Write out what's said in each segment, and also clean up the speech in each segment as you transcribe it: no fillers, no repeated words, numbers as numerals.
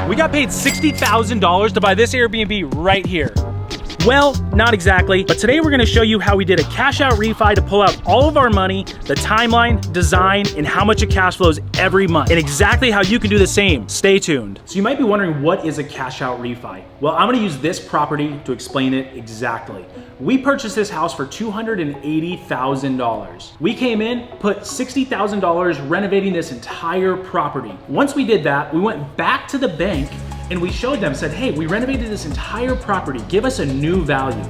We got paid $60,000 to buy this Airbnb right here. Well, not exactly, but today we're gonna show you how we did a cash out refi to pull out all of our money, the timeline, design, and how much it cash flows every month, and exactly how you can do the same. Stay tuned. So you might be wondering, what is a cash out refi? Well, I'm gonna use this property to explain it exactly. We purchased this house for $280,000. We came in, put $60,000 renovating this entire property. Once we did that, we went back to the bank and we showed them, said, hey, we renovated this entire property, give us a new value.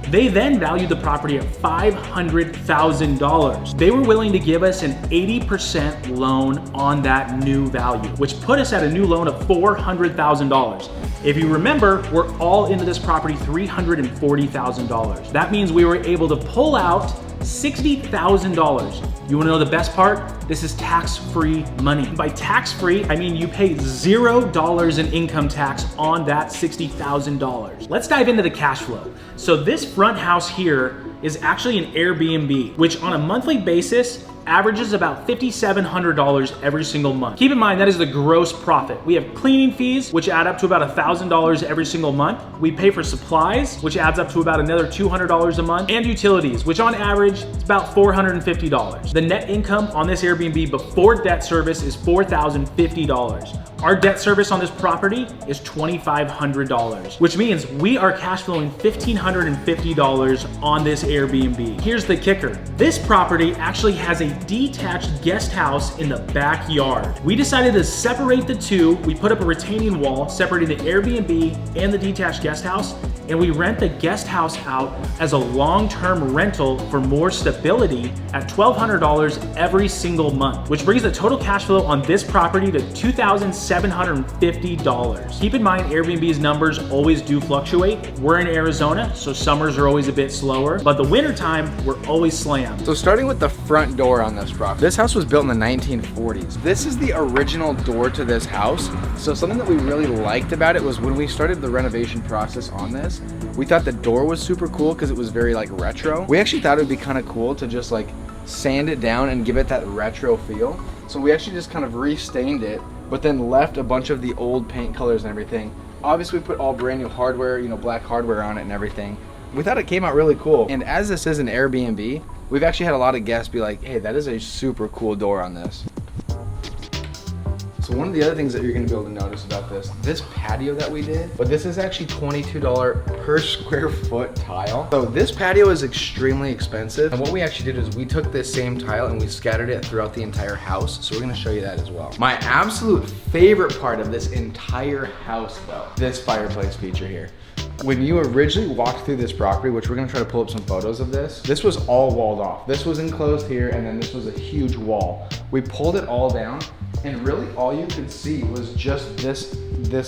They then valued the property at $500,000. They were willing to give us an 80% loan on that new value, which put us at a new loan of $400,000. If you remember, we're all into this property $340,000. That means we were able to pull out $60,000. You wanna know the best part? This is tax-free money. By tax-free, I mean you pay $0 in income tax on that $60,000. Let's dive into the cash flow. So this front house here is actually an Airbnb, which on a monthly basis averages about $5,700 every single month. Keep in mind, that is the gross profit. We have cleaning fees, which add up to about $1,000 every single month. We pay for supplies, which adds up to about another $200 a month, and utilities, which on average is about $450. The net income on this Airbnb before debt service is $4,050. Our debt service on this property is $2,500, which means we are cash flowing $1,550 on this Airbnb. Here's the kicker. This property actually has a detached guest house in the backyard. We decided to separate the two. We put up a retaining wall separating the Airbnb and the detached guest house, and we rent the guest house out as a long-term rental for more stability at $1,200 every single month, which brings the total cash flow on this property to $2,750. Keep in mind, Airbnb's numbers always do fluctuate. We're in Arizona, so summers are always a bit slower, but the wintertime, we're always slammed. So starting with the front door on this property, this house was built in the 1940s. This is the original door to this house. So something that we really liked about it was when we started the renovation process on this, we thought the door was super cool because it was very like retro. We actually thought it would be kind of cool to just like sand it down and give it that retro feel. So we actually just kind of restained it, but then left a bunch of the old paint colors and everything. Obviously we put all brand new hardware, you know, black hardware on it and everything. We thought it came out really cool. And as this is an Airbnb, we've actually had a lot of guests be like, hey, that is a super cool door on this. So one of the other things that you're gonna be able to notice about this patio that we did, but this is actually $22 per square foot tile. So this patio is extremely expensive. And what we actually did is we took this same tile and we scattered it throughout the entire house. So we're gonna show you that as well. My absolute favorite part of this entire house though, this fireplace feature here. When you originally walked through this property, which we're gonna try to pull up some photos of this was all walled off. This was enclosed here, and then this was a huge wall. We pulled it all down, and really all you could see was just this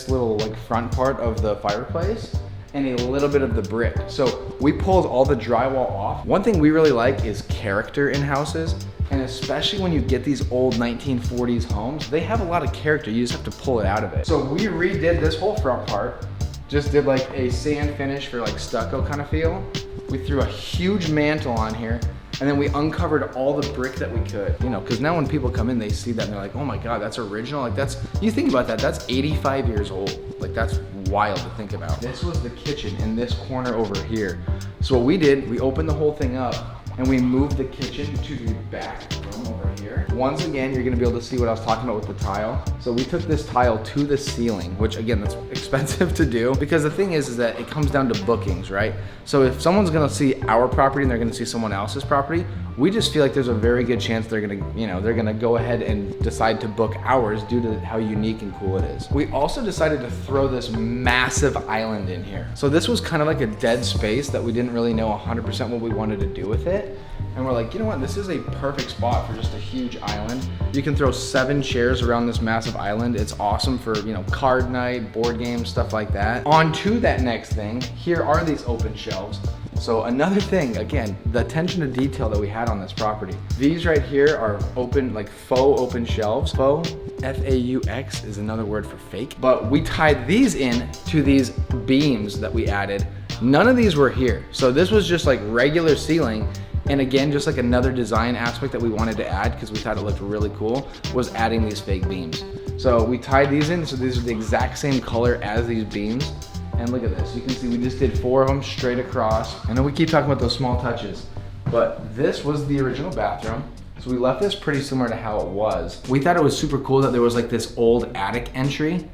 little like front part of the fireplace and a little bit of the brick. So we pulled all the drywall off. One thing we really like is character in houses, and especially when you get these old 1940s homes, they have a lot of character. You just have to pull it out of it. So we redid this whole front part. Just did like a sand finish for like stucco kind of feel. We threw a huge mantle on here, and then we uncovered all the brick that we could. You know, because now when people come in, they see that and they're like, oh my God, that's original. Like you think about that, that's 85 years old. Like that's wild to think about. This was the kitchen in this corner over here. So what we did, we opened the whole thing up and we moved the kitchen to the back room over here. Once again, you're gonna be able to see what I was talking about with the tile. So we took this tile to the ceiling, which again, that's expensive to do, because the thing is that it comes down to bookings, right? So if someone's gonna see our property and they're gonna see someone else's property, we just feel like there's a very good chance they're gonna go ahead and decide to book ours due to how unique and cool it is. We also decided to throw this massive island in here. So this was kind of like a dead space that we didn't really know 100% what we wanted to do with it. And we're like, you know what, this is a perfect spot for just a huge island. You can throw 7 chairs around this massive island. It's awesome for, you know, card night, board games, stuff like that. On to that next thing, here are these open shelves. So another thing, again, the attention to detail that we had on this property. These right here are open, like faux open shelves. Faux, F-A-U-X is another word for fake. But we tied these in to these beams that we added. None of these were here. So this was just like regular ceiling. And again, just like another design aspect that we wanted to add because we thought it looked really cool was adding these fake beams. So we tied these in, so these are the exact same color as these beams. And look at this, you can see we just did 4 of them straight across. I know we keep talking about those small touches, but this was the original bathroom. So we left this pretty similar to how it was. We thought it was super cool that there was like this old attic entry,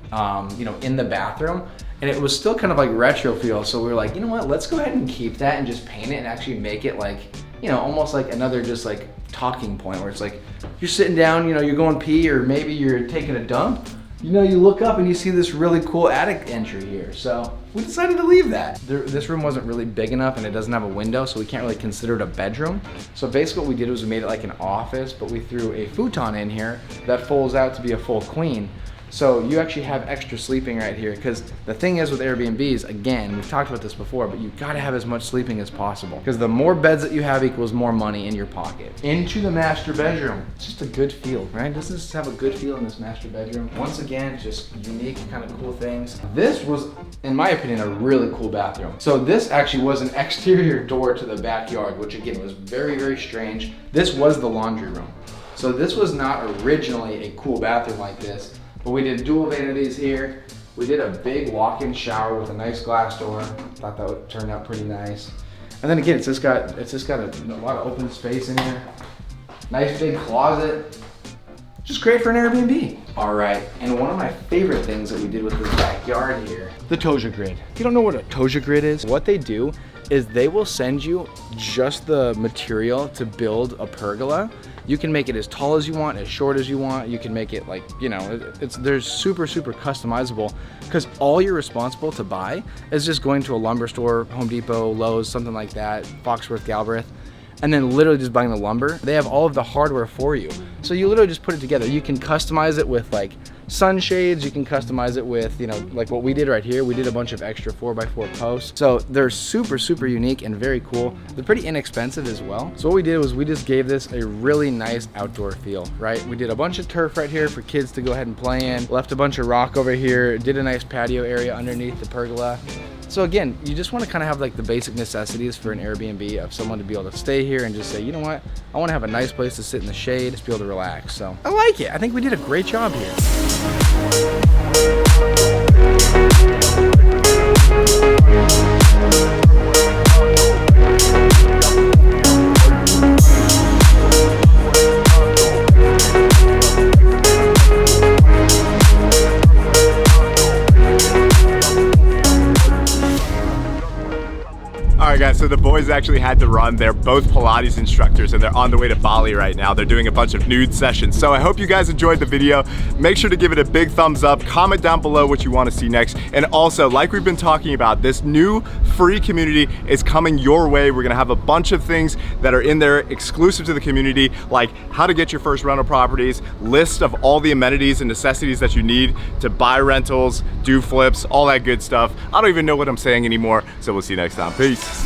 you know, in the bathroom. And it was still kind of like retro feel. So we were like, you know what, let's go ahead and keep that and just paint it and actually make it like, you know, almost like another just like talking point where it's like, you're sitting down, you know, you're going pee or maybe you're taking a dump. You know, you look up and you see this really cool attic entry here. So we decided to leave that. This room wasn't really big enough and it doesn't have a window, so we can't really consider it a bedroom. So basically what we did was we made it like an office, but we threw a futon in here that folds out to be a full queen. So you actually have extra sleeping right here, because the thing is with Airbnbs, again, we've talked about this before, but you gotta have as much sleeping as possible, because the more beds that you have equals more money in your pocket. Into the master bedroom. It's just a good feel, right? Doesn't this have a good feel in this master bedroom? Once again, just unique kind of cool things. This was, in my opinion, a really cool bathroom. So this actually was an exterior door to the backyard, which again was very, very strange. This was the laundry room. So this was not originally a cool bathroom like this. But we did dual vanities here. We did a big walk-in shower with a nice glass door. Thought that would turn out pretty nice. And then again, it's just got a lot of open space in here. Nice big closet. Just great for an Airbnb. All right, and one of my favorite things that we did with this backyard here, the Toja Grid. If you don't know what a Toja Grid is, what they do is they will send you just the material to build a pergola. You can make it as tall as you want, as short as you want. You can make it like, you know, they're super, super customizable, because all you're responsible to buy is just going to a lumber store, Home Depot, Lowe's, something like that, Foxworth, Galbraith, and then literally just buying the lumber. They have all of the hardware for you. So you literally just put it together. You can customize it with like sunshades, you can customize it with, you know, like what we did right here. We did a bunch of extra 4x4 posts. So they're super, super unique and very cool. They're pretty inexpensive as well. So what we did was we just gave this a really nice outdoor feel, right? We did a bunch of turf right here for kids to go ahead and play in, left a bunch of rock over here, did a nice patio area underneath the pergola. So again, you just want to kind of have like the basic necessities for an Airbnb of someone to be able to stay here and just say, you know what, I want to have a nice place to sit in the shade, just be able to relax. So I like it. I think we did a great job here. Alright guys, so the boys actually had to run. They're both Pilates instructors and they're on the way to Bali right now. They're doing a bunch of nude sessions. So I hope you guys enjoyed the video. Make sure to give it a big thumbs up. Comment down below what you want to see next. And also, like we've been talking about, this new free community is coming your way. We're gonna have a bunch of things that are in there exclusive to the community, like how to get your first rental properties, list of all the amenities and necessities that you need to buy rentals, do flips, all that good stuff. I don't even know what I'm saying anymore. So we'll see you next time. Peace.